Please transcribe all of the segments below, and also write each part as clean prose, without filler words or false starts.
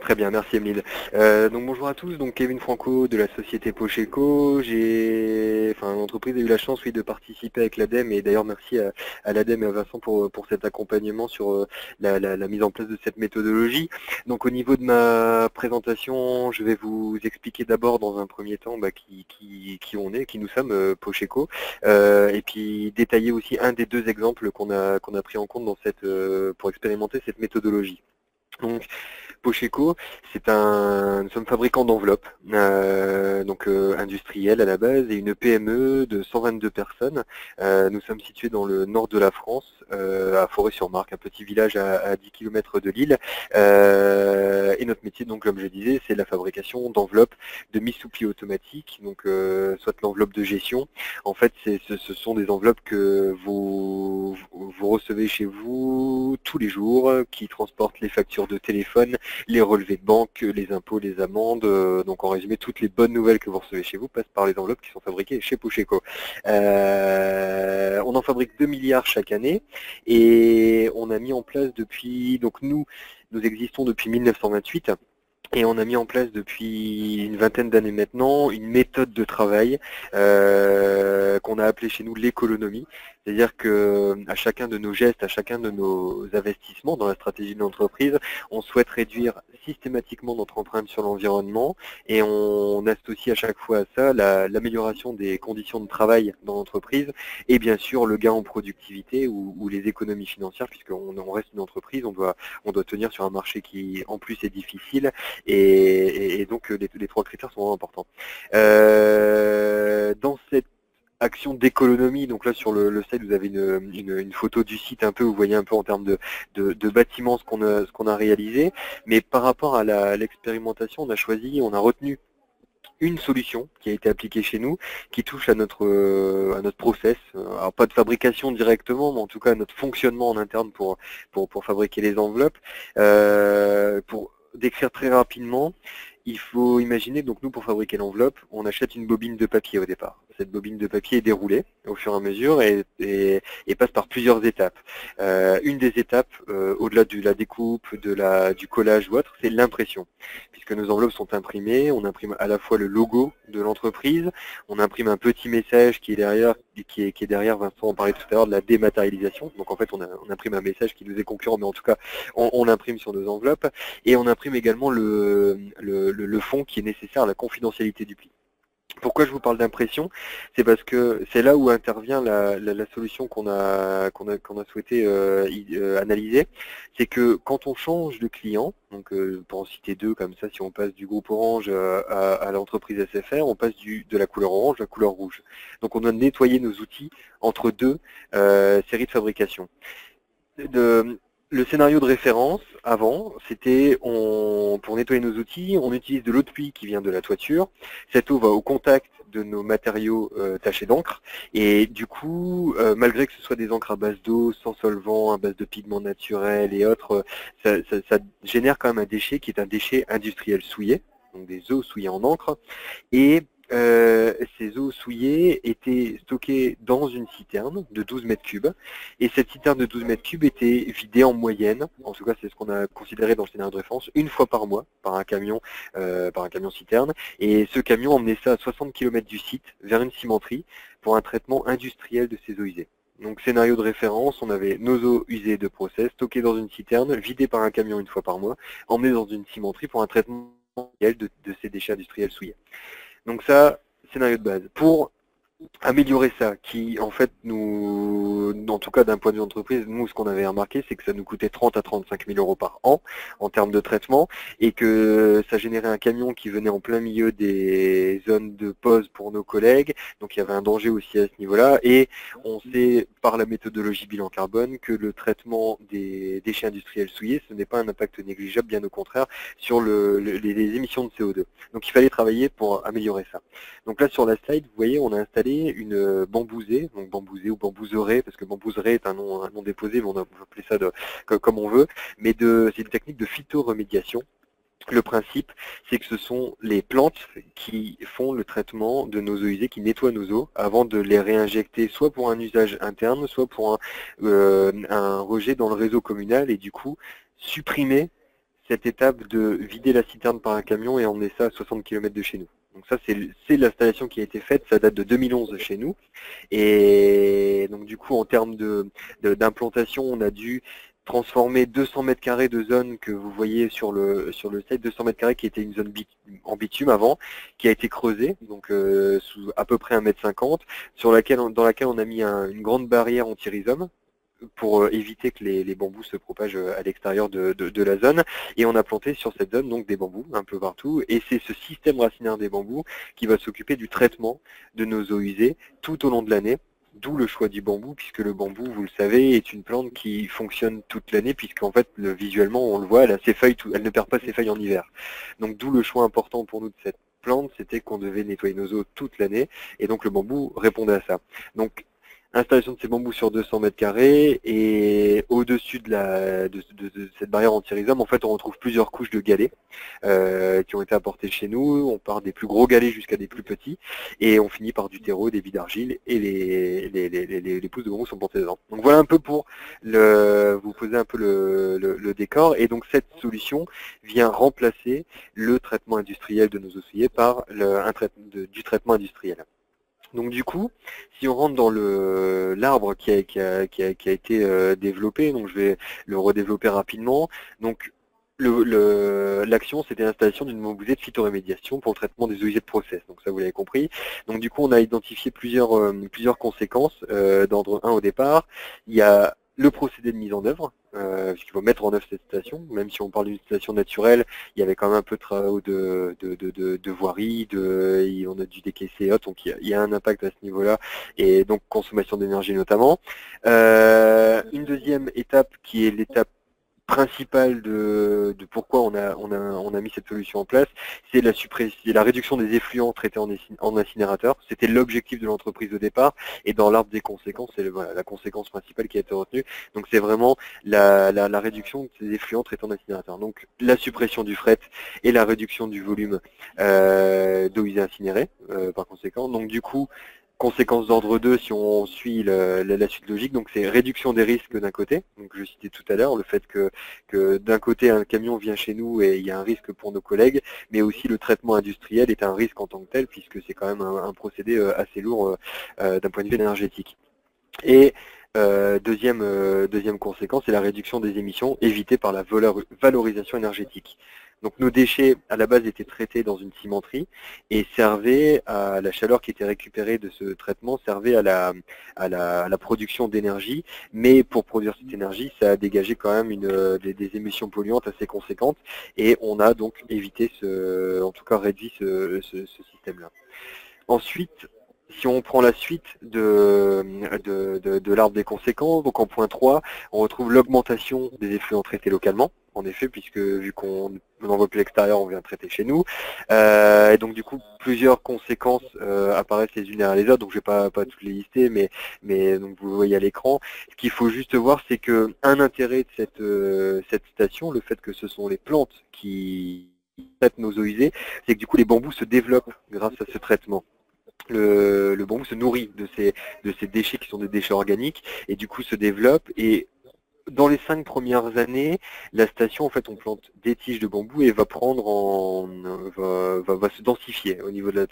Très bien, merci Emeline. Donc bonjour à tous, donc Kevin Franco de la société Pocheco. L'entreprise a eu la chance, oui, de participer avec l'ADEME, et d'ailleurs merci à l'ADEME et à Vincent pour cet accompagnement sur la mise en place de cette méthodologie. Donc au niveau de ma présentation, je vais vous expliquer d'abord dans un premier temps qui on est, qui nous sommes, Pocheco, et puis détailler aussi un des deux exemples qu'on a pris en compte dans pour expérimenter cette méthodologie. Donc, Pocheco, nous sommes fabricants d'enveloppes, industriels à la base, et une PME de 122 personnes. Nous sommes situés dans le nord de la France, à Forêt-sur-Marque, un petit village à 10 km de Lille. Et notre métier, donc comme je disais, c'est la fabrication d'enveloppes de mise sous pli automatique, donc soit l'enveloppe de gestion. En fait, ce sont des enveloppes que vous recevez chez vous tous les jours, qui transportent les factures de téléphone, les relevés de banque, les impôts, les amendes. Donc en résumé, toutes les bonnes nouvelles que vous recevez chez vous passent par les enveloppes qui sont fabriquées chez Pocheco. On en fabrique 2 milliards chaque année, et on a mis en place depuis, donc nous existons depuis 1928. Et on a mis en place depuis une vingtaine d'années maintenant une méthode de travail qu'on a appelée chez nous l'économie. C'est-à-dire que à chacun de nos gestes, à chacun de nos investissements dans la stratégie de l'entreprise, on souhaite réduire systématiquement notre empreinte sur l'environnement, et on associe à chaque fois à ça l'amélioration des conditions de travail dans l'entreprise, et bien sûr le gain en productivité ou les économies financières, puisqu'on reste une entreprise, on doit tenir sur un marché qui en plus est difficile, et donc les trois critères sont vraiment importants. Dans cette action d'économie, donc là sur le site vous avez une photo du site un peu, vous voyez un peu en termes de bâtiments ce qu'on a réalisé, mais par rapport à l'expérimentation, on a retenu une solution qui a été appliquée chez nous, qui touche à notre process, alors pas de fabrication directement, mais en tout cas à notre fonctionnement en interne pour fabriquer les enveloppes. Pour décrire très rapidement, il faut imaginer, donc nous pour fabriquer l'enveloppe, on achète une bobine de papier au départ. Cette bobine de papier est déroulée au fur et à mesure et passe par plusieurs étapes. Une des étapes, au-delà de la découpe, du collage ou autre, c'est l'impression. Puisque nos enveloppes sont imprimées, on imprime à la fois le logo de l'entreprise, on imprime un petit message qui est derrière, Vincent en parlait tout à l'heure, de la dématérialisation. Donc en fait on imprime un message qui nous est concurrent, mais en tout cas on l'imprime sur nos enveloppes, et on imprime également le fond qui est nécessaire à la confidentialité du pli. Pourquoi je vous parle d'impression? C'est parce que c'est là où intervient la solution qu'on a souhaité analyser. C'est que quand on change de client, donc pour en citer deux comme ça, si on passe du groupe Orange à l'entreprise SFR, on passe de la couleur orange à la couleur rouge. Donc on doit nettoyer nos outils entre deux séries de fabrication. Le scénario de référence, avant, c'était pour nettoyer nos outils, on utilise de l'eau de pluie qui vient de la toiture. Cette eau va au contact de nos matériaux tachés d'encre, et du coup, malgré que ce soit des encres à base d'eau, sans solvant, à base de pigments naturels et autres, ça génère quand même un déchet qui est un déchet industriel souillé, donc des eaux souillées en encre, et ces eaux souillées étaient stockées dans une citerne de 12 mètres cubes, et cette citerne de 12 mètres cubes était vidée en moyenne, en tout cas c'est ce qu'on a considéré dans le scénario de référence, une fois par mois par un camion citerne, et ce camion emmenait ça à 60 km du site vers une cimenterie pour un traitement industriel de ces eaux usées. Donc scénario de référence, on avait nos eaux usées de process stockées dans une citerne, vidées par un camion une fois par mois, emmenées dans une cimenterie pour un traitement de ces déchets industriels souillés. Donc ça, scénario de base. Pour améliorer ça, qui en fait en tout cas d'un point de vue entreprise, nous ce qu'on avait remarqué, c'est que ça nous coûtait 30 à 35 000 euros par an en termes de traitement, et que ça générait un camion qui venait en plein milieu des zones de pause pour nos collègues, donc il y avait un danger aussi à ce niveau-là, et on sait par la méthodologie bilan carbone que le traitement des déchets industriels souillés, ce n'est pas un impact négligeable, bien au contraire, sur les émissions de CO2. Donc il fallait travailler pour améliorer ça. Donc là sur la slide, vous voyez, on a installé une bambousée, donc bambousée ou bambouserée, parce que bambouserée est un nom déposé, mais on peut appeler ça comme on veut, mais c'est une technique de phytoremédiation. Le principe, c'est que ce sont les plantes qui font le traitement de nos eaux usées, qui nettoient nos eaux, avant de les réinjecter soit pour un usage interne, soit pour un rejet dans le réseau communal, et du coup supprimer cette étape de vider la citerne par un camion et emmener ça à 60 km de chez nous. Donc ça, c'est l'installation qui a été faite, ça date de 2011 chez nous. Et donc du coup, en termes d'implantation, on a dû transformer 200 mètres carrés de zone que vous voyez sur le site, 200 mètres carrés qui était une zone en bitume avant, qui a été creusée, donc sous à peu près 1,50 m, dans laquelle on a mis une grande barrière anti-rhizome pour éviter que les bambous se propagent à l'extérieur de la zone. Et on a planté sur cette zone donc des bambous un peu partout. Et c'est ce système racinaire des bambous qui va s'occuper du traitement de nos eaux usées tout au long de l'année. D'où le choix du bambou, puisque le bambou, vous le savez, est une plante qui fonctionne toute l'année, puisqu'en fait, visuellement, on le voit, elle a ses feuilles, elle ne perd pas ses feuilles en hiver. Donc d'où le choix important pour nous de cette plante, c'était qu'on devait nettoyer nos eaux toute l'année, et donc le bambou répondait à ça. Donc installation de ces bambous sur 200 mètres carrés, et au-dessus de cette barrière anti-rhizome, en fait, on retrouve plusieurs couches de galets qui ont été apportés chez nous. On part des plus gros galets jusqu'à des plus petits, et on finit par du terreau, des billes d'argile, et les pousses de bambou sont plantées dedans. Donc voilà un peu pour vous poser un peu le décor, et donc cette solution vient remplacer le traitement industriel de nos ossuiers par du traitement industriel. Donc du coup, si on rentre dans l'arbre qui a été développé, donc je vais le redévelopper rapidement. Donc l'action, c'était l'installation d'une bambousée de phytorémédiation pour le traitement des eaux usées de process. Donc ça, vous l'avez compris. Donc du coup, on a identifié plusieurs conséquences d'ordre 1 au départ. Il y a le procédé de mise en œuvre, puisqu'il faut mettre en œuvre cette station. Même si on parle d'une station naturelle, il y avait quand même un peu de travaux de voirie, on a dû décaisser et autres, donc il y a un impact à ce niveau-là, et donc consommation d'énergie notamment. Une deuxième étape qui est l'étape principale de pourquoi on a mis cette solution en place, c'est la réduction des effluents traités en incinérateur. C'était l'objectif de l'entreprise au départ, et dans l'arbre des conséquences, c'est la conséquence principale qui a été retenue. Donc c'est vraiment la réduction des effluents traités en incinérateur. Donc la suppression du fret et la réduction du volume d'eau usée incinérée, par conséquent. Donc du coup, conséquence d'ordre 2, si on suit la suite logique, donc c'est réduction des risques d'un côté, donc je citais tout à l'heure le fait que d'un côté un camion vient chez nous et il y a un risque pour nos collègues, mais aussi le traitement industriel est un risque en tant que tel, puisque c'est quand même un procédé assez lourd d'un point de vue énergétique. Et deuxième conséquence, c'est la réduction des émissions évitées par la valorisation énergétique. Donc nos déchets, à la base, étaient traités dans une cimenterie et servaient à la chaleur qui était récupérée de ce traitement, servait à la production d'énergie. Mais pour produire cette énergie, ça a dégagé quand même des émissions polluantes assez conséquentes, et on a donc évité, en tout cas réduit ce système-là. Ensuite, si on prend la suite de l'arbre des conséquences, donc en point 3, on retrouve l'augmentation des effluents traités localement, en effet, puisque vu qu'on n'envoie plus l'extérieur, on vient traiter chez nous. Et donc du coup, plusieurs conséquences apparaissent les unes derrière les autres, donc je ne vais pas toutes les lister, mais donc vous le voyez à l'écran. Ce qu'il faut juste voir, c'est qu'un intérêt de cette station, le fait que ce sont les plantes qui traitent nos eaux usées, c'est que du coup les bambous se développent grâce à ce traitement. Le bambou se nourrit de ces déchets qui sont des déchets organiques, et du coup se développe. Et dans les 5 premières années, la station, en fait, on plante des tiges de bambou et va se densifier au niveau de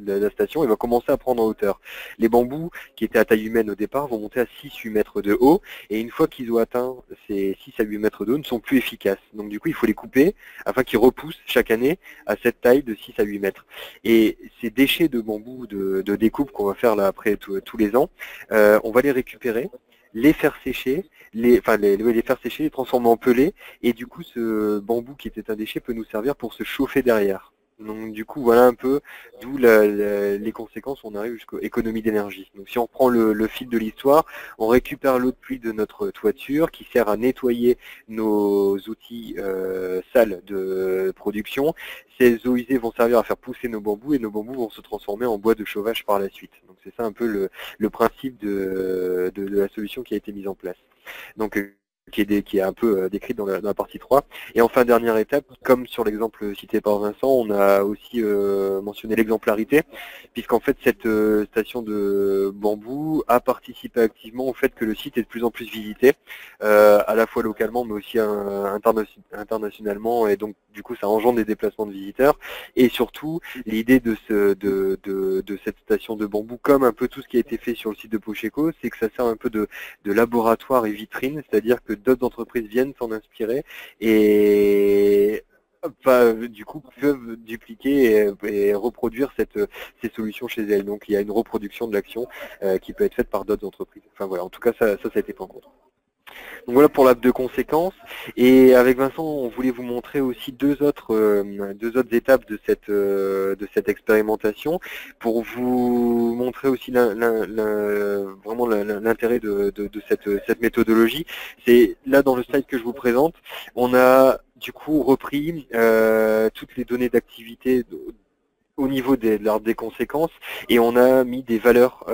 la station, et va commencer à prendre en hauteur. Les bambous, qui étaient à taille humaine au départ, vont monter à 6-8 mètres de haut, et une fois qu'ils ont atteint ces 6 à 8 mètres de haut, ne sont plus efficaces. Donc du coup, il faut les couper afin qu'ils repoussent chaque année à cette taille de 6 à 8 mètres. Et ces déchets de bambou de découpe qu'on va faire là après tous les ans, on va les récupérer, les faire sécher, les faire sécher, les transformer en pellet, et du coup ce bambou qui était un déchet peut nous servir pour se chauffer derrière. Donc du coup voilà un peu d'où les conséquences, on arrive jusqu'aux économies d'énergie. Donc si on reprend le fil de l'histoire, on récupère l'eau de pluie de notre toiture qui sert à nettoyer nos outils sales de production. Ces eaux usées vont servir à faire pousser nos bambous, et nos bambous vont se transformer en bois de chauffage par la suite. Donc c'est ça un peu le principe de la solution qui a été mise en place. Donc qui est un peu décrite dans la partie 3. Et enfin, dernière étape, comme sur l'exemple cité par Vincent, on a aussi mentionné l'exemplarité, puisqu'en fait cette station de bambou a participé activement au fait que le site est de plus en plus visité, à la fois localement mais aussi internationalement, et donc du coup ça engendre des déplacements de visiteurs. Et surtout, l'idée de cette station de bambou, comme un peu tout ce qui a été fait sur le site de Pocheco, c'est que ça sert un peu de laboratoire et vitrine, c'est-à-dire que d'autres entreprises viennent s'en inspirer et du coup peuvent dupliquer et reproduire ces solutions chez elles. Donc il y a une reproduction de l'action qui peut être faite par d'autres entreprises. Enfin voilà, en tout cas ça a été pris en compte. Donc voilà pour l'app de conséquences. Et avec Vincent, on voulait vous montrer aussi deux autres étapes de cette expérimentation pour vous montrer aussi vraiment l'intérêt de cette méthodologie. C'est là dans le slide que je vous présente, on a du coup repris toutes les données d'activité au niveau de l'ordre des conséquences, et on a mis des valeurs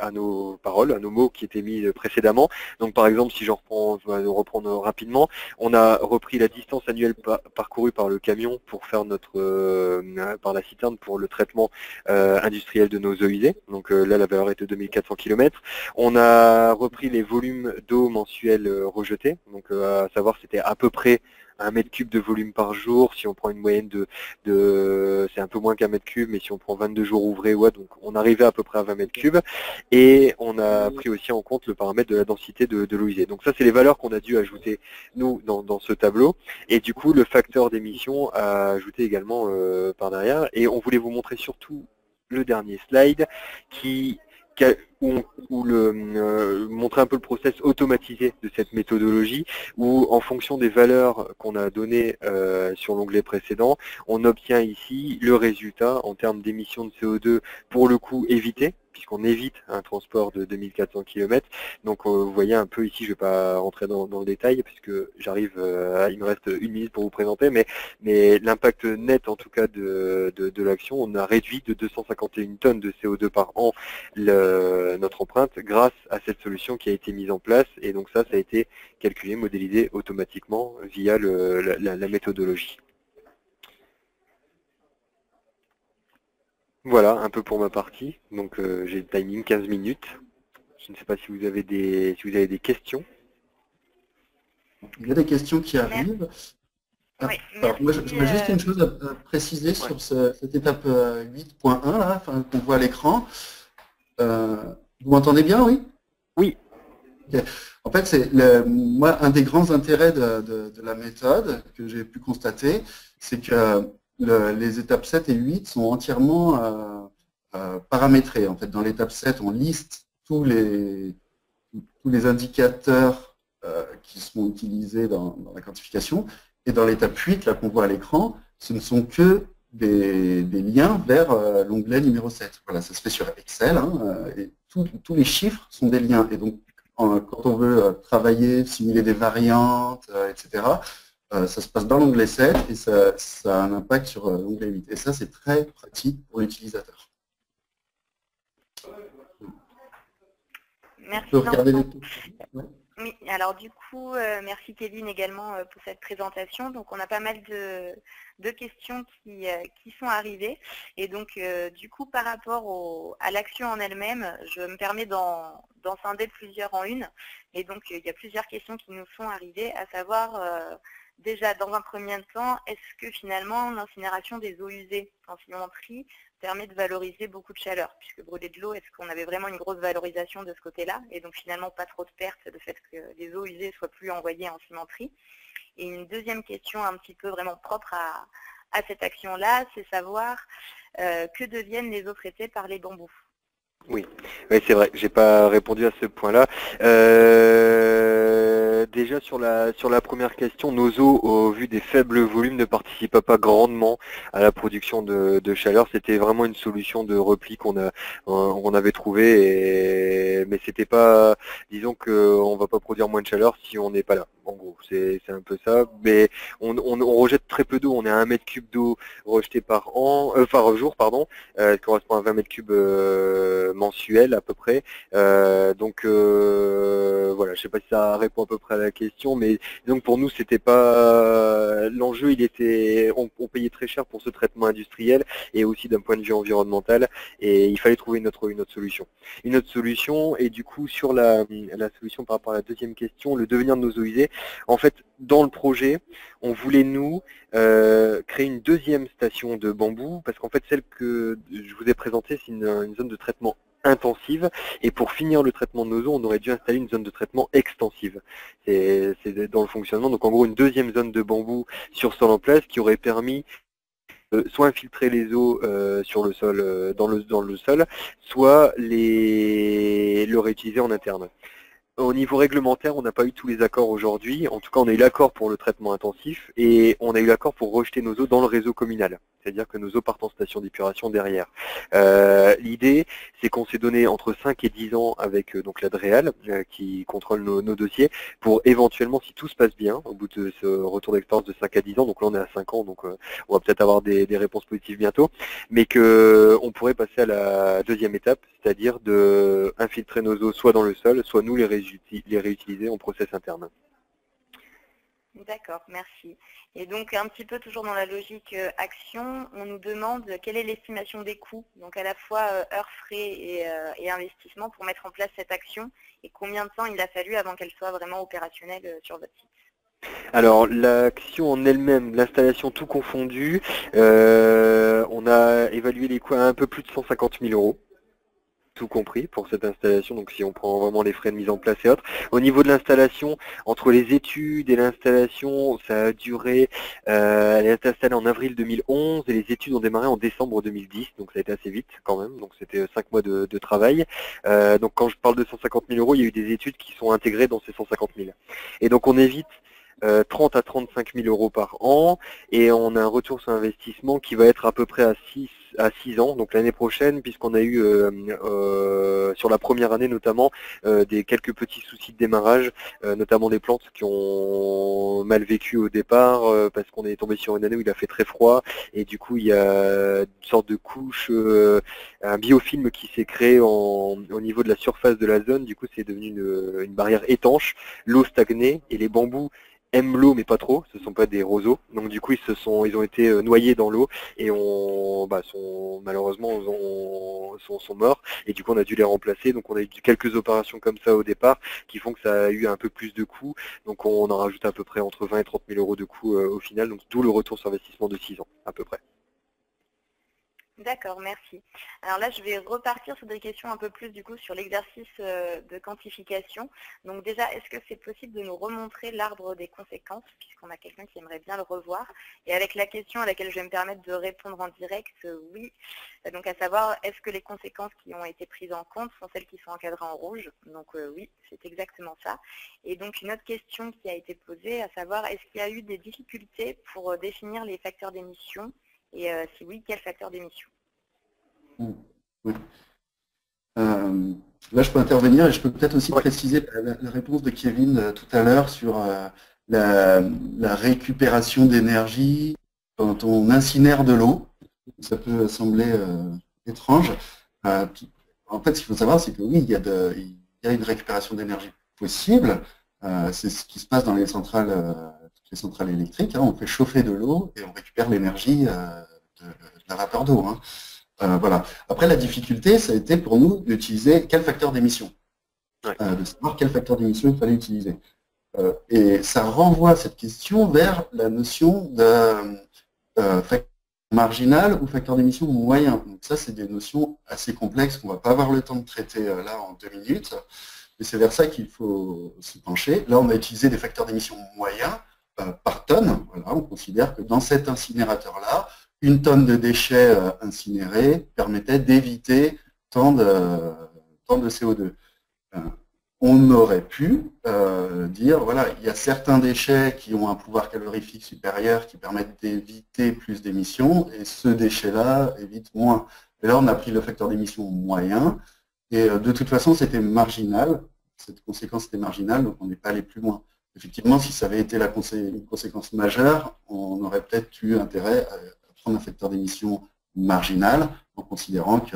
à nos paroles, à nos mots qui étaient mis précédemment. Donc par exemple, si je reprendre rapidement, on a repris la distance annuelle parcourue par le camion pour faire par la citerne pour le traitement industriel de nos eaux usées. Donc là, la valeur est de 2400 km. On a repris les volumes d'eau mensuels rejetés, donc à savoir c'était à peu près 1 mètre cube de volume par jour. Si on prend une moyenne c'est un peu moins qu'1 mètre cube, mais si on prend 22 jours ouvrés, ouais, donc on arrivait à peu près à 20 mètres cubes. Et on a pris aussi en compte le paramètre de la densité de l'eau usée. Donc ça, c'est les valeurs qu'on a dû ajouter, nous, dans ce tableau. Et du coup, le facteur d'émission a ajouté également par derrière. Et on voulait vous montrer surtout le dernier slide montrer un peu le process automatisé de cette méthodologie, où en fonction des valeurs qu'on a données sur l'onglet précédent, on obtient ici le résultat en termes d'émissions de CO2, pour le coup évité, puisqu'on évite un transport de 2400 km. Donc vous voyez un peu ici, je ne vais pas rentrer dans le détail, puisque j'arrive, il me reste 1 minute pour vous présenter, mais l'impact net en tout cas de l'action, on a réduit de 251 tonnes de CO2 par an notre empreinte grâce à cette solution qui a été mise en place, et donc ça a été calculé, modélisé automatiquement via la méthodologie. Voilà un peu pour ma partie, donc j'ai le timing 15 minutes. Je ne sais pas si vous avez des questions. Il y a des questions qui arrivent. Oui, alors, moi, j'aurais juste une chose à préciser sur cette étape 8.1 là, qu'on voit à l'écran. Vous m'entendez bien, oui? Oui. Okay. En fait, c'est moi un des grands intérêts de la méthode que j'ai pu constater, c'est que les étapes 7 et 8 sont entièrement paramétrées. En fait, dans l'étape 7, on liste tous les indicateurs qui seront utilisés dans la quantification. Et dans l'étape 8, là qu'on voit à l'écran, ce ne sont que des liens vers l'onglet numéro 7. Voilà, ça se fait sur Excel, hein, et tous les chiffres sont des liens. Et donc, quand on veut travailler, simuler des variantes, etc., ça se passe dans l'onglet 7 et ça a un impact sur l'onglet 8. Et ça, c'est très pratique pour l'utilisateur. Merci. Oui, alors du coup, merci Kevin également pour cette présentation. Donc on a pas mal de questions qui sont arrivées. Et donc du coup, par rapport à l'action en elle-même, je me permets d'en scinder plusieurs en une. Et donc il y a plusieurs questions qui nous sont arrivées, à savoir déjà dans un premier temps, est-ce que finalement l'incinération des eaux usées en cimenterie permet de valoriser beaucoup de chaleur, puisque brûler de l'eau, est-ce qu'on avait vraiment une grosse valorisation de ce côté-là, et donc finalement pas trop de pertes de fait que les eaux usées soient plus envoyées en cimenterie. Et une deuxième question un petit peu vraiment propre à cette action-là, c'est savoir que deviennent les eaux traitées par les bambous. Oui, c'est vrai, j'ai pas répondu à ce point-là. déjà sur la première question, nos eaux, au vu des faibles volumes, ne participaient pas grandement à la production de chaleur. C'était vraiment une solution de repli qu'on avait trouvé, mais c'était pas, disons qu'on va pas produire moins de chaleur si on n'est pas là. En gros, c'est un peu ça. Mais on rejette très peu d'eau. On est à 1 mètre cube d'eau rejetée par jour, pardon, qui correspond à 20 mètres cubes mensuels à peu près. Voilà, je sais pas si ça répond à peu près à la question, mais donc pour nous c'était pas l'enjeu, on payait très cher pour ce traitement industriel et aussi d'un point de vue environnemental, et il fallait trouver une autre solution. Une autre solution, et du coup sur la solution par rapport à la deuxième question, le devenir de nos eaux usées, en fait dans le projet, on voulait nous créer une deuxième station de bambou, parce qu'en fait celle que je vous ai présentée, c'est une zone de traitement intensive, et pour finir le traitement de nos eaux, on aurait dû installer une zone de traitement extensive. C'est dans le fonctionnement, donc en gros une deuxième zone de bambou sur sol en place qui aurait permis soit infiltrer les eaux sur le sol, dans le sol, soit le réutiliser en interne. Au niveau réglementaire, on n'a pas eu tous les accords aujourd'hui. En tout cas, on a eu l'accord pour le traitement intensif et on a eu l'accord pour rejeter nos eaux dans le réseau communal. C'est-à-dire que nos eaux partent en station d'épuration derrière. L'idée, c'est qu'on s'est donné entre 5 et 10 ans avec donc la DREAL qui contrôle nos dossiers pour éventuellement, si tout se passe bien, au bout de ce retour d'expérience de 5 à 10 ans, donc là on est à 5 ans, donc on va peut-être avoir des réponses positives bientôt, mais qu'on pourrait passer à la deuxième étape, c'est-à-dire de infiltrer nos eaux soit dans le sol, soit nous les réutiliser en process interne. D'accord, merci. Et donc un petit peu toujours dans la logique action, on nous demande quelle est l'estimation des coûts, donc à la fois heures, frais et investissement pour mettre en place cette action, et combien de temps il a fallu avant qu'elle soit vraiment opérationnelle sur votre site. Alors l'action en elle-même, l'installation tout confondu, on a évalué les coûts à un peu plus de 150 000 €. Tout compris pour cette installation, donc si on prend vraiment les frais de mise en place et autres. Au niveau de l'installation, entre les études et l'installation, ça a duré, elle est installée en avril 2011 et les études ont démarré en décembre 2010, donc ça a été assez vite quand même, donc c'était 5 mois de travail. Donc quand je parle de 150 000 €, il y a eu des études qui sont intégrées dans ces 150 000. Et donc on évite 30 à 35 000 € par an, et on a un retour sur investissement qui va être à peu près à 6 ans, donc l'année prochaine, puisqu'on a eu sur la première année notamment quelques petits soucis de démarrage, notamment des plantes qui ont mal vécu au départ parce qu'on est tombé sur une année où il a fait très froid, et du coup il y a une sorte de couche, un biofilm qui s'est créé au niveau de la surface de la zone. Du coup c'est devenu une barrière étanche, l'eau stagnait et les bambous aiment l'eau mais pas trop, ce ne sont pas des roseaux, donc du coup ils ont été noyés dans l'eau et malheureusement sont morts, et du coup on a dû les remplacer. Donc on a eu quelques opérations comme ça au départ qui font que ça a eu un peu plus de coûts, donc on en rajoute à peu près entre 20 et 30 000 € de coûts au final, donc d'où le retour sur investissement de 6 ans à peu près. D'accord, merci. Alors là, je vais repartir sur des questions un peu plus du coup sur l'exercice de quantification. Donc déjà, est-ce que c'est possible de nous remontrer l'arbre des conséquences, puisqu'on a quelqu'un qui aimerait bien le revoir? Et avec la question à laquelle je vais me permettre de répondre en direct, oui. Donc à savoir, est-ce que les conséquences qui ont été prises en compte sont celles qui sont encadrées en rouge? Donc oui, c'est exactement ça. Et donc une autre question qui a été posée, à savoir, est-ce qu'il y a eu des difficultés pour définir les facteurs d'émission? Et si oui, quel facteur d'émission? Oui. Là, je peux intervenir et je peux peut-être aussi préciser la réponse de Kevin tout à l'heure sur la récupération d'énergie quand on incinère de l'eau. Ça peut sembler étrange. En fait, ce qu'il faut savoir, c'est que oui, il y a une récupération d'énergie possible. C'est ce qui se passe dans les centrales électriques. On fait chauffer de l'eau et on récupère l'énergie de la vapeur d'eau. Voilà. Après, la difficulté, ça a été pour nous d'utiliser quel facteur d'émission, de savoir quel facteur d'émission il fallait utiliser. Et ça renvoie cette question vers la notion de facteur marginal ou facteur d'émission moyen. Donc ça, c'est des notions assez complexes qu'on ne va pas avoir le temps de traiter là en 2 minutes, mais c'est vers ça qu'il faut se pencher. Là, on a utilisé des facteurs d'émission moyens par tonne. Voilà, on considère que dans cet incinérateur-là, 1 tonne de déchets incinérés permettait d'éviter tant de CO2. on aurait pu dire, voilà, il y a certains déchets qui ont un pouvoir calorifique supérieur qui permettent d'éviter plus d'émissions, et ce déchet-là évite moins. Et là, on a pris le facteur d'émission moyen, et de toute façon, c'était marginal, cette conséquence était marginale, donc on n'est pas allé plus loin. Effectivement, si ça avait été une conséquence majeure, on aurait peut-être eu intérêt à prendre un facteur d'émission marginal, en considérant que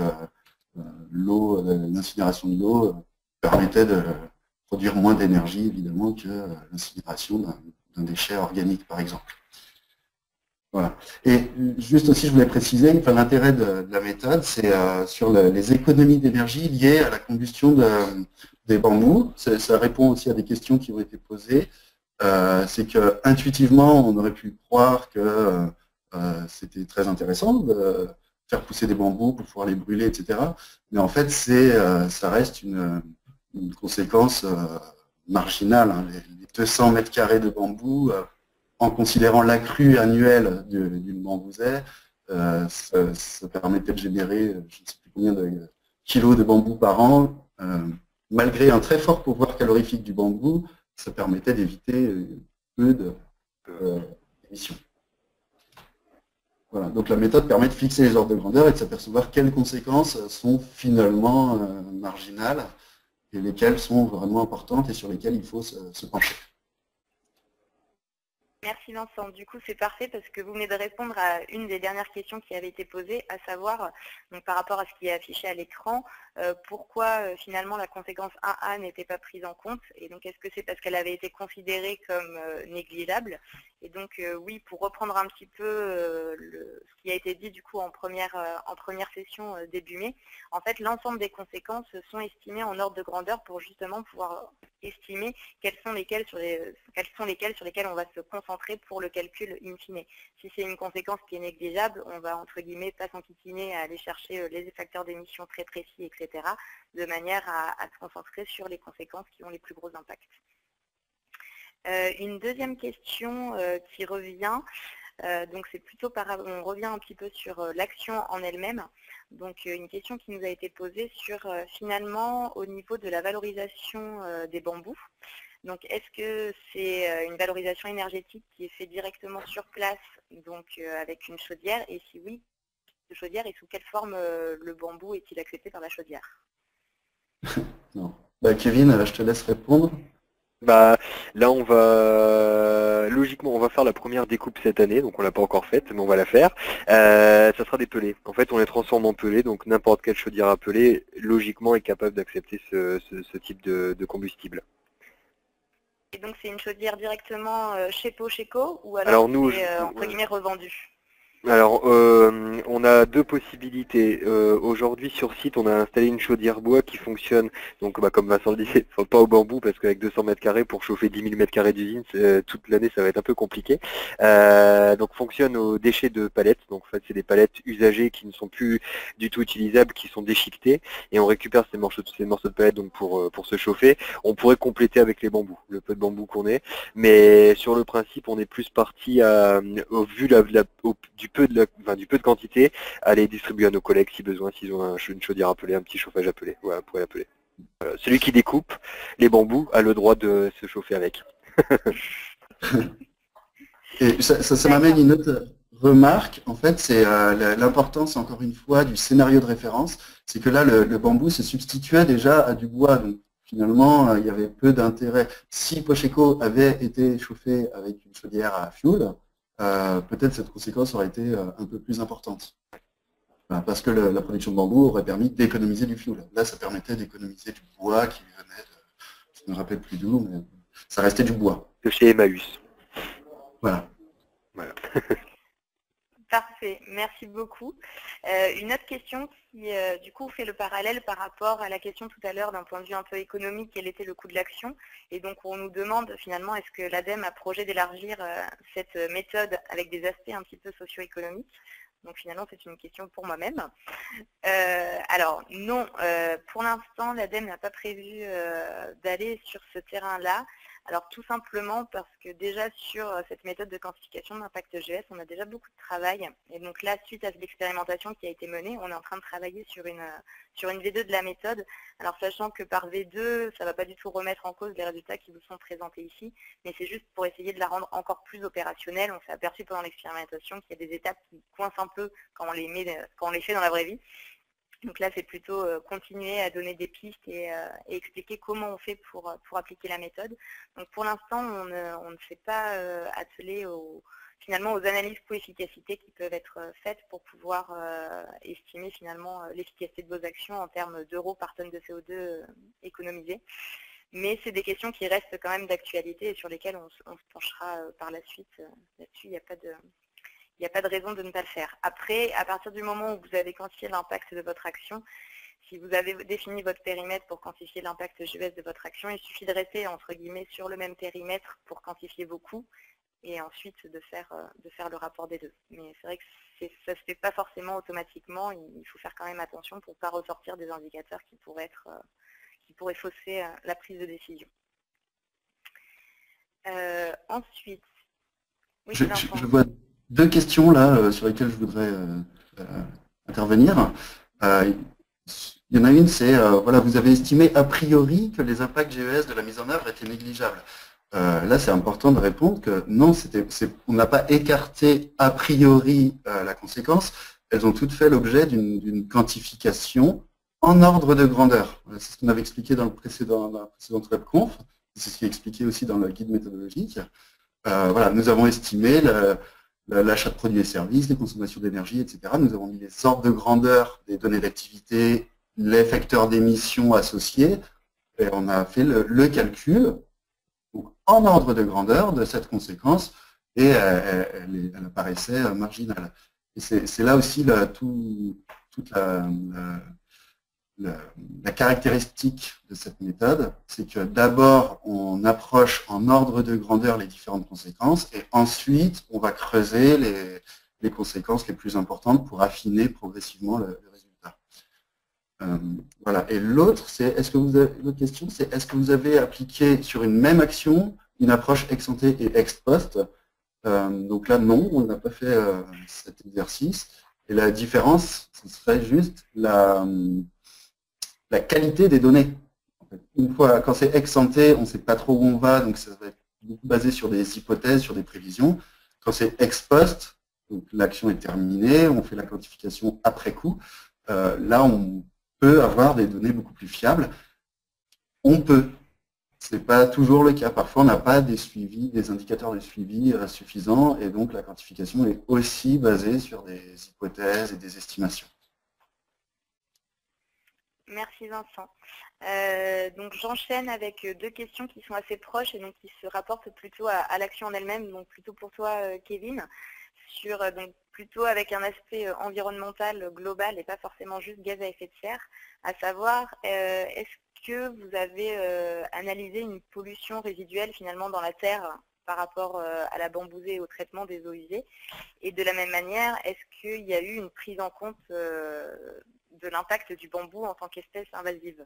l'eau, l'incinération de l'eau permettait de produire moins d'énergie, évidemment, que l'incinération d'un déchet organique, par exemple. Voilà. Et juste aussi, je voulais préciser, enfin, l'intérêt de la méthode, c'est sur les économies d'énergie liées à la combustion des bambous. Ça répond aussi à des questions qui ont été posées. C'est que intuitivement, on aurait pu croire que c'était très intéressant de faire pousser des bambous pour pouvoir les brûler, etc. Mais en fait, ça reste une conséquence marginale. Hein. Les 200 mètres carrés de bambou, en considérant l'accru annuel d'une bambousaie, ça permettait de générer je ne sais plus combien de kilos de bambou par an. Malgré un très fort pouvoir calorifique du bambou, ça permettait d'éviter peu d'émissions. Voilà. Donc la méthode permet de fixer les ordres de grandeur et de s'apercevoir quelles conséquences sont finalement marginales et lesquelles sont vraiment importantes et sur lesquelles il faut se pencher. Merci Vincent. Du coup, c'est parfait parce que vous venez de répondre à une des dernières questions qui avait été posée, à savoir, donc, par rapport à ce qui est affiché à l'écran, pourquoi finalement la conséquence 1A n'était pas prise en compte. Et donc, est-ce que c'est parce qu'elle avait été considérée comme négligeable? Et donc, oui, pour reprendre un petit peu ce qui a été dit du coup en première session début mai, en fait, l'ensemble des conséquences sont estimées en ordre de grandeur pour justement pouvoir estimer quelles sont lesquelles sur lesquelles on va se concentrer pour le calcul in fine. Si c'est une conséquence qui est négligeable, on va entre guillemets pas s'enquiquiner à aller chercher les facteurs d'émission très précis, etc., de manière à se concentrer sur les conséquences qui ont les plus gros impacts. Une deuxième question qui revient, donc c'est plutôt on revient un petit peu sur l'action en elle-même. Donc une question qui nous a été posée sur finalement au niveau de la valorisation des bambous. Donc est-ce que c'est une valorisation énergétique qui est faite directement sur place, donc avec une chaudière, et si oui, de chaudière, et sous quelle forme le bambou est-il accepté par la chaudière? Non. Bah, Kevin, je te laisse répondre. Bah, là, logiquement, on va faire la première découpe cette année, donc on l'a pas encore faite, mais on va la faire. Ça sera des pelés. En fait, on les transforme en pelés, donc n'importe quelle chaudière à pelés, logiquement, est capable d'accepter ce type de combustible. Et donc, c'est une chaudière directement chez Pocheco, ou alors, Alors nous, c'est entre guillemets revendu? Alors, on a deux possibilités. Aujourd'hui, sur site, on a installé une chaudière bois qui fonctionne, donc comme Vincent le disait, pas au bambou, parce qu'avec 200 mètres carrés, pour chauffer 10 000 mètres carrés d'usine, toute l'année, ça va être un peu compliqué. Donc, fonctionne aux déchets de palettes. Donc, en fait, c'est des palettes usagées qui ne sont plus du tout utilisables, qui sont déchiquetées, et on récupère ces morceaux de palettes donc pour se chauffer. On pourrait compléter avec les bambous, le peu de bambou qu'on ait, mais sur le principe, on est plus parti au vu du peu de quantité, à les distribuer à nos collègues si besoin, s'ils ont une chaudière appelée, un petit chauffage appelé. Voilà, pour l'appeler. Celui qui découpe les bambous a le droit de se chauffer avec. Et ça m'amène une autre remarque. En fait, c'est l'importance, encore une fois, du scénario de référence. C'est que là, le bambou se substituait déjà à du bois. Donc, finalement, il y avait peu d'intérêt. Si Pocheco avait été chauffé avec une chaudière à fioul, peut-être cette conséquence aurait été un peu plus importante. Parce que la production de bambou aurait permis d'économiser du fioul. Là, ça permettait d'économiser du bois qui venait de, je ne me rappelle plus d'où, mais ça restait du bois. De chez Emmaüs. Voilà. Parfait, merci beaucoup. Une autre question qui, du coup, fait le parallèle par rapport à la question tout à l'heure d'un point de vue un peu économique, quel était le coût de l'action? Et donc, on nous demande finalement, est-ce que l'ADEME a projet d'élargir cette méthode avec des aspects un petit peu socio-économiques? Donc, finalement, c'est une question pour moi-même. Alors, non, pour l'instant, l'ADEME n'a pas prévu d'aller sur ce terrain-là. Alors tout simplement parce que déjà sur cette méthode de quantification d'impact GES, on a déjà beaucoup de travail. Et donc là, suite à l'expérimentation qui a été menée, on est en train de travailler sur une V2 de la méthode. Alors sachant que par V2, ça ne va pas du tout remettre en cause les résultats qui vous sont présentés ici, mais c'est juste pour essayer de la rendre encore plus opérationnelle. On s'est aperçu pendant l'expérimentation qu'il y a des étapes qui coincent un peu quand on les fait dans la vraie vie. Donc là, c'est plutôt continuer à donner des pistes et expliquer comment on fait pour appliquer la méthode. Donc pour l'instant, on ne s'est pas attelé finalement aux analyses coût-efficacité qui peuvent être faites pour pouvoir estimer finalement l'efficacité de vos actions en termes d'euros par tonne de CO2 économisé. Mais c'est des questions qui restent quand même d'actualité et sur lesquelles on se penchera par la suite. Là-dessus, il n'y a pas de raison de ne pas le faire. Après, à partir du moment où vous avez quantifié l'impact de votre action, si vous avez défini votre périmètre pour quantifier l'impact GES de votre action, il suffit de rester entre guillemets sur le même périmètre pour quantifier vos coûts et ensuite de faire le rapport des deux. Mais c'est vrai que ça ne se fait pas forcément automatiquement. Il faut faire quand même attention pour ne pas ressortir des indicateurs qui pourraient fausser la prise de décision. Ensuite, oui, je vois deux questions là sur lesquelles je voudrais intervenir. Il y en a une, c'est voilà, vous avez estimé a priori que les impacts GES de la mise en œuvre étaient négligeables. Là, c'est important de répondre que non, on n'a pas écarté a priori la conséquence. Elles ont toutes fait l'objet d'une quantification en ordre de grandeur. C'est ce qu'on avait expliqué dans la précédente webconf. C'est ce qui est expliqué aussi dans le guide méthodologique. Voilà, nous avons estimé l'achat de produits et services, les consommations d'énergie, etc. Nous avons mis les ordres de grandeur des données d'activité, les facteurs d'émission associés, et on a fait le calcul en ordre de grandeur de cette conséquence, et elle apparaissait marginale. Et c'est là aussi toute la caractéristique de cette méthode, c'est que d'abord, on approche en ordre de grandeur les différentes conséquences, et ensuite, on va creuser les conséquences les plus importantes pour affiner progressivement le résultat. Voilà. Et l'autre question, c'est est-ce que vous avez appliqué sur une même action une approche ex ante et ex post? Donc là, non, on n'a pas fait cet exercice. Et la différence, ce serait juste la qualité des données. Une fois, quand c'est ex ante, on ne sait pas trop où on va, donc ça va être beaucoup basé sur des hypothèses, sur des prévisions. Quand c'est ex post, donc l'action est terminée, on fait la quantification après coup, là on peut avoir des données beaucoup plus fiables. On peut. Ce n'est pas toujours le cas. Parfois, on n'a pas des indicateurs de suivi suffisants, et donc la quantification est aussi basée sur des hypothèses et des estimations. Merci Vincent. Donc j'enchaîne avec deux questions qui sont assez proches et donc qui se rapportent plutôt à l'action en elle-même, donc plutôt pour toi Kevin, donc plutôt avec un aspect environnemental global et pas forcément juste gaz à effet de serre, à savoir est-ce que vous avez analysé une pollution résiduelle finalement dans la terre par rapport à la bambousée et au traitement des eaux usées, et de la même manière, est-ce qu'il y a eu une prise en compte de l'impact du bambou en tant qu'espèce invasive?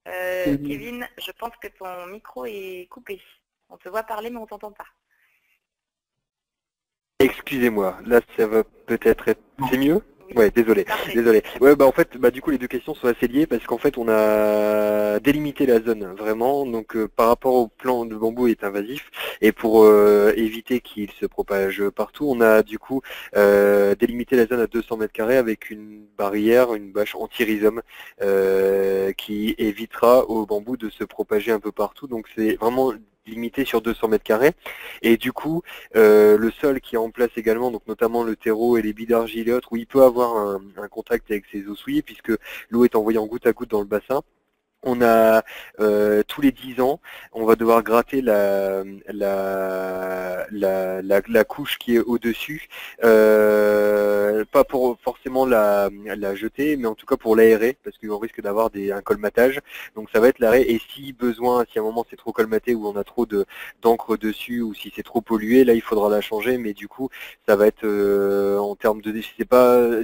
Kevin, je pense que ton micro est coupé. On te voit parler, mais on ne t'entend pas. Excusez-moi, là ça va peut-être être... C'est mieux? Oui. Ouais, désolé. Ouais, bah en fait, du coup les deux questions sont assez liées parce qu'en fait on a délimité la zone vraiment, donc par rapport au plan de bambou est invasif et pour éviter qu'il se propage partout, on a du coup délimité la zone à 200 mètres carrés avec une barrière, une bâche anti-rhizome qui évitera au bambou de se propager un peu partout. Donc c'est vraiment limité sur 200 mètres carrés. Et du coup, le sol qui est en place également, donc notamment le terreau et les billes d'argile et autres, où il peut avoir un contact avec ses eaux souillées, puisque l'eau est envoyée en goutte à goutte dans le bassin. On a tous les 10 ans, on va devoir gratter la couche qui est au-dessus, pas pour forcément la jeter, mais en tout cas pour l'aérer, parce qu'on risque d'avoir un colmatage. Donc ça va être l'arrêt, et si besoin, si à un moment c'est trop colmaté ou on a trop d'encre dessus, ou si c'est trop pollué, là il faudra la changer, mais du coup ça va être en termes de déchets,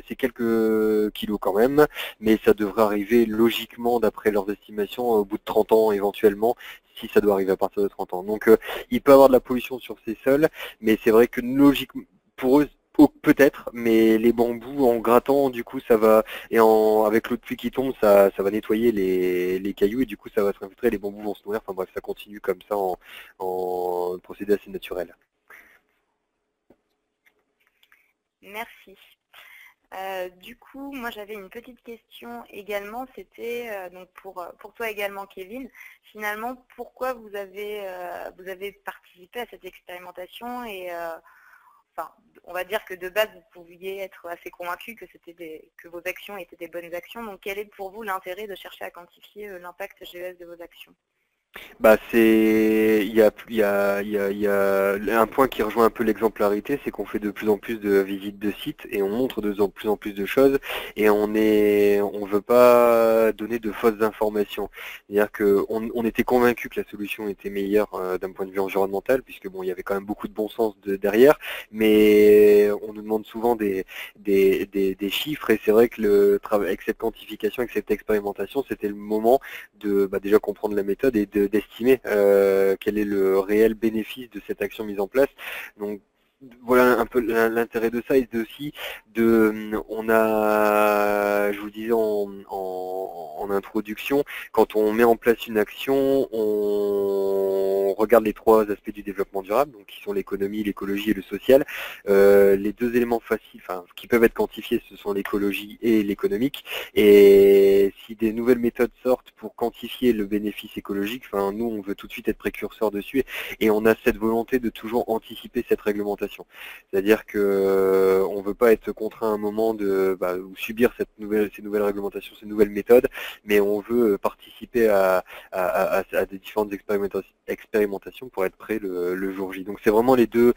c'est quelques kilos quand même, mais ça devrait arriver logiquement d'après leurs estimations au bout de 30 ans éventuellement, si ça doit arriver à partir de 30 ans. Donc il peut y avoir de la pollution sur ces sols, mais c'est vrai que logiquement, pour eux, peut-être, mais les bambous en grattant, du coup ça va, et avec l'eau de pluie qui tombe, ça va nettoyer les cailloux, et du coup ça va se infiltrer, les bambous vont se nourrir, enfin bref, ça continue comme ça en procédé assez naturel. Merci. Du coup, moi j'avais une petite question également, c'était donc pour toi également Kevin, finalement pourquoi vous avez participé à cette expérimentation et enfin, on va dire que de base vous pouviez être assez convaincu que que vos actions étaient des bonnes actions, donc quel est pour vous l'intérêt de chercher à quantifier l'impact GES de vos actions? Bah il y a un point qui rejoint un peu l'exemplarité, c'est qu'on fait de plus en plus de visites de sites et on montre de plus en plus de choses, et on veut pas donner de fausses informations. C'est-à-dire qu'on était convaincu que la solution était meilleure d'un point de vue environnemental, puisque bon, il y avait quand même beaucoup de bon sens derrière, mais on nous demande souvent des chiffres, et c'est vrai que le travail avec cette quantification, avec cette expérimentation, c'était le moment de déjà comprendre la méthode et d'estimer quel est le réel bénéfice de cette action mise en place. Donc voilà un peu l'intérêt de ça, et aussi on a, je vous disais en introduction, quand on met en place une action, on regarde les 3 aspects du développement durable, donc qui sont l'économie, l'écologie et le social. Les 2 éléments faciles, enfin qui peuvent être quantifiés, ce sont l'écologie et l'économique. Et si des nouvelles méthodes sortent pour quantifier le bénéfice écologique, enfin nous on veut tout de suite être précurseurs dessus, et on a cette volonté de toujours anticiper cette réglementation. C'est-à-dire que on ne veut pas être contraint à un moment ou subir ces nouvelles réglementations, ces nouvelles méthodes, mais on veut participer à des différentes expérimentations pour être prêt le jour J. Donc c'est vraiment les deux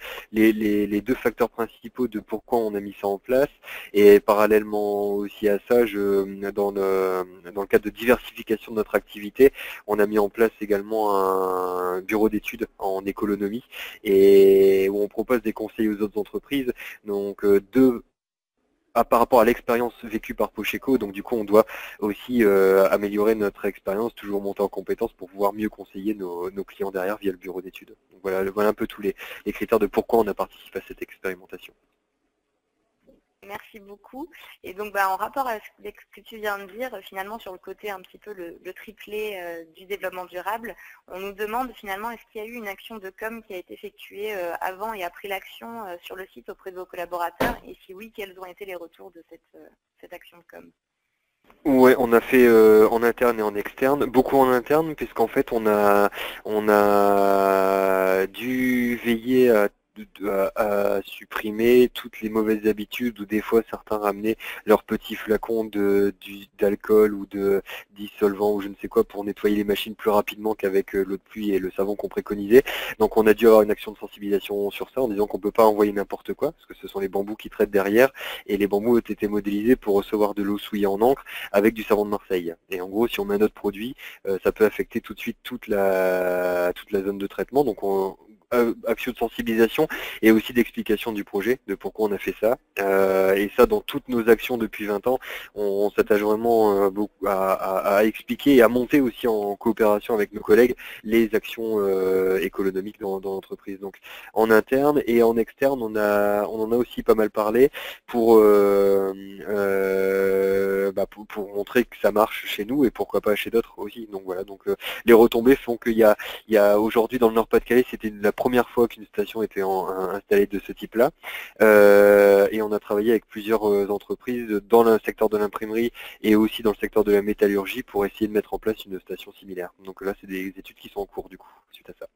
facteurs principaux de pourquoi on a mis ça en place. Et parallèlement aussi à ça, dans le cadre de diversification de notre activité, on a mis en place également un bureau d'études en économie, et où on propose des conseils aux autres entreprises. Donc par rapport à l'expérience vécue par Pocheco, donc du coup on doit aussi améliorer notre expérience, toujours monter en compétences pour pouvoir mieux conseiller nos clients derrière via le bureau d'études. Donc voilà un peu tous les critères de pourquoi on a participé à cette expérimentation. Merci beaucoup. Et donc, en rapport avec ce que tu viens de dire, finalement, sur le côté un petit peu le triplé du développement durable, on nous demande finalement, est-ce qu'il y a eu une action de com qui a été effectuée avant et après l'action sur le site auprès de vos collaborateurs? Et si oui, quels ont été les retours de cette action de com? Ouais, on a fait en interne et en externe, beaucoup en interne, puisqu'en fait on a dû veiller à supprimer toutes les mauvaises habitudes, où des fois certains ramenaient leurs petits flacons d'alcool ou de dissolvant ou je ne sais quoi pour nettoyer les machines plus rapidement qu'avec l'eau de pluie et le savon qu'on préconisait. Donc on a dû avoir une action de sensibilisation sur ça, en disant qu'on ne peut pas envoyer n'importe quoi, parce que ce sont les bambous qui traitent derrière, et les bambous ont été modélisés pour recevoir de l'eau souillée en encre avec du savon de Marseille. Et en gros, si on met un autre produit, ça peut affecter tout de suite toute la zone de traitement. Donc action de sensibilisation et aussi d'explication du projet, de pourquoi on a fait ça. Et ça, dans toutes nos actions depuis 20 ans, on s'attache vraiment beaucoup à expliquer et à monter aussi en coopération avec nos collègues les actions économiques dans l'entreprise. Donc en interne et en externe, on en a aussi pas mal parlé pour montrer que ça marche chez nous et pourquoi pas chez d'autres aussi. Donc voilà, donc les retombées font qu'il y a aujourd'hui dans le Nord-Pas-de-Calais, c'était la première fois qu'une station était installée de ce type-là, et on a travaillé avec plusieurs entreprises dans le secteur de l'imprimerie et aussi dans le secteur de la métallurgie pour essayer de mettre en place une station similaire. Donc là, c'est des études qui sont en cours du coup, suite à ça.